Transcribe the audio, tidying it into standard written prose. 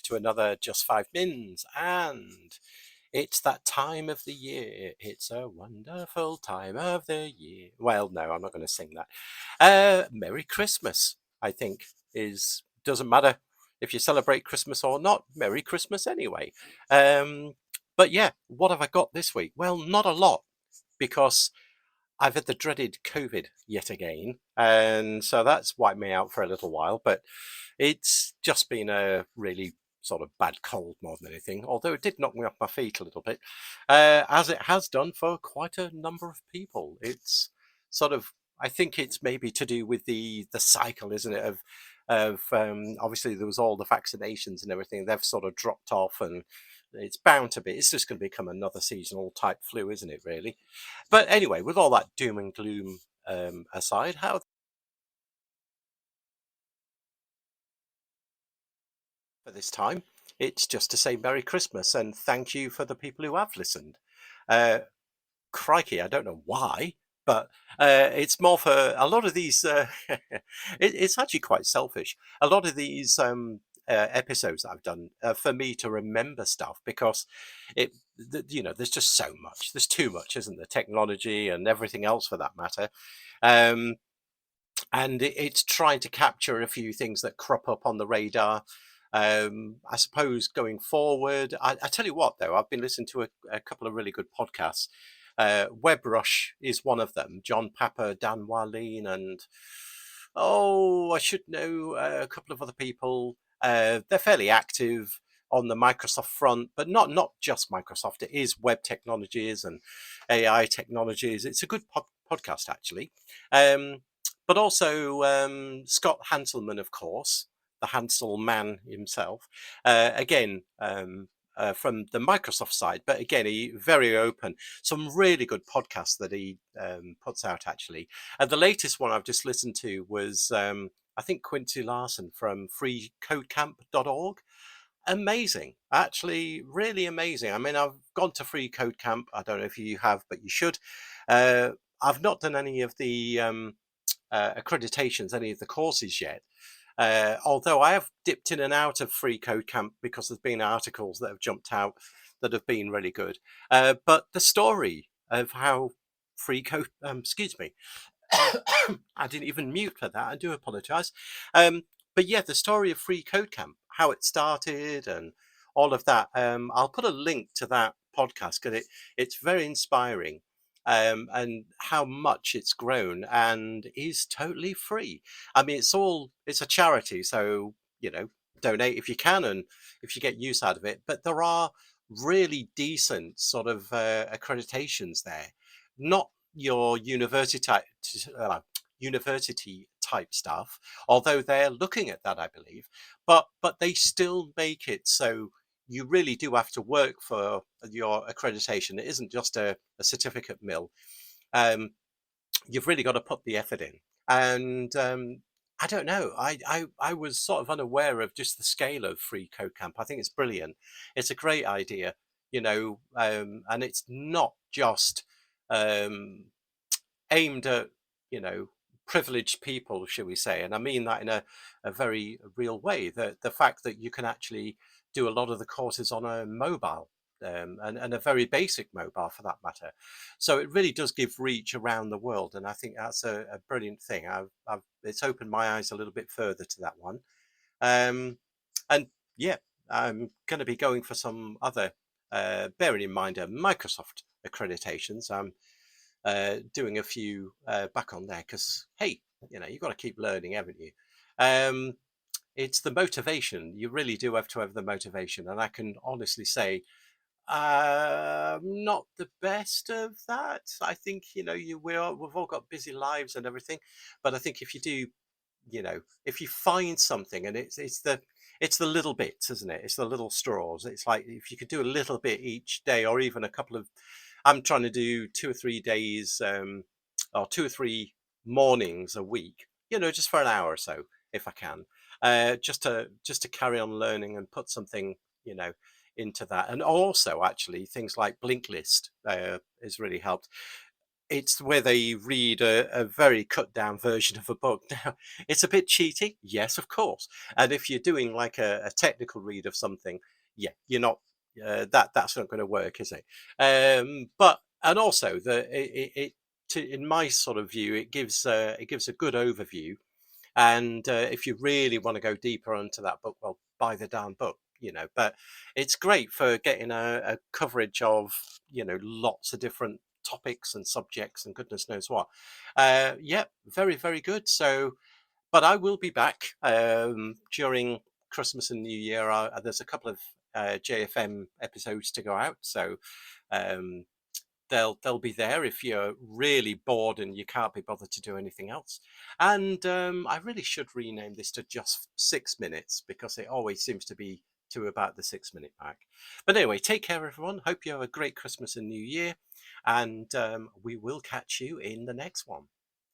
to another Just Five Mins, and it's that time of the year. It's a wonderful time of the year. Well, no, I'm not going to sing that. Merry Christmas, I think, doesn't matter if you celebrate Christmas or not. Merry Christmas anyway. Um, but yeah, what have I got this week? Well, not a lot because I've had the dreaded COVID yet again, and so that's wiped me out for a little while. But it's just been a really sort of bad cold more than anything, although it did knock me off my feet a little bit, as it has done for quite a number of people. It's sort of, I think it's maybe to do with the cycle, isn't it? Of obviously there was all the vaccinations and everything. They've sort of dropped off, and it's bound to be. It's just going to become another seasonal type flu, isn't it? Really. But anyway, with all that doom and gloom aside, how for this time, it's just to say Merry Christmas and thank you for the people who have listened. Uh, Crikey, I don't know why, but it's more for a lot of these. It's actually quite selfish. A lot of these episodes that I've done for me to remember stuff because there's just so much. There's too much, isn't there? Technology and everything else for that matter. Um, and it's trying to capture a few things that crop up on the radar. I suppose going forward, I tell you what, though, I've been listening to a couple of really good podcasts. WebRush is one of them. John Papa, Dan Warleen, and I should know a couple of other people. They're fairly active on the Microsoft front, but not just Microsoft. It is web technologies and AI technologies. It's a good podcast, actually. Um, but also Scott Hanselman, of course, the Hansel man himself. Again, from the Microsoft side, but again, he very open. Some really good podcasts that he puts out actually. And the latest one I've just listened to was I think Quincy Larson from freecodecamp.org. Amazing, actually, really amazing. I mean, I've gone to Free Code Camp. I don't know if you have, but you should. Uh, I've not done any of the accreditations, any of the courses yet. Although I have dipped in and out of Free Code Camp because there's been articles that have jumped out that have been really good. But the story of how Free Code, excuse me, I didn't even mute for that. I do apologise. But yeah, the story of Free Code Camp, how it started, and all of that. I'll put a link to that podcast because it's very inspiring, and how much it's grown and is totally free. I mean, it's a charity, so donate if you can and if you get use out of it. But there are really decent sort of accreditations there, not your university type stuff, although they're looking at that, I believe, but they still make it so you really do have to work for your accreditation. It isn't just a certificate mill. Um, you've really got to put the effort in. And I don't know. I was sort of unaware of just the scale of Free Code Camp. I think it's brilliant. It's a great idea, and it's not just um, aimed at you know privileged people, shall we say, and I mean that in a very real way. The fact that you can actually do a lot of the courses on a mobile, and a very basic mobile for that matter, so it really does give reach around the world, and I think that's a brilliant thing. It's opened my eyes a little bit further to that one, um, and yeah, I'm going to be going for some other, bearing in mind Microsoft accreditations. I'm doing a few back on there because hey, you've got to keep learning, haven't you? Um, it's the motivation. You really do have to have the motivation, and I can honestly say not the best of that. I think we've all got busy lives and everything, but I think if you do, if you find something, and it's the little bits, isn't it? It's the little straws. It's like if you could do a little bit each day, or even a couple of. I'm trying to do 2 or 3 days, or 2 or 3 mornings a week. Just for an hour or so, if I can, just to carry on learning and put something, into that. And also, actually, things like Blinkist has really helped. it's where they read a very cut down version of a book. Now, it's a bit cheaty, yes, of course. And if you're doing like a technical read of something, yeah, you're not that's not going to work, is it? But and also in my sort of view, it gives a good overview. And if you really want to go deeper into that book, well, buy the darn book, you know. But it's great for getting a coverage of, you know, lots of different topics and subjects and goodness knows what. Yeah, very, very good. So, but I will be back during Christmas and New Year. There's a couple of JFM episodes to go out. So, um, they'll be there if you're really bored and you can't be bothered to do anything else. And I really should rename this to just 6 minutes, because it always seems to be to about the 6 minute mark. But anyway, take care, everyone. Hope you have a great Christmas and New Year, and we will catch you in the next one.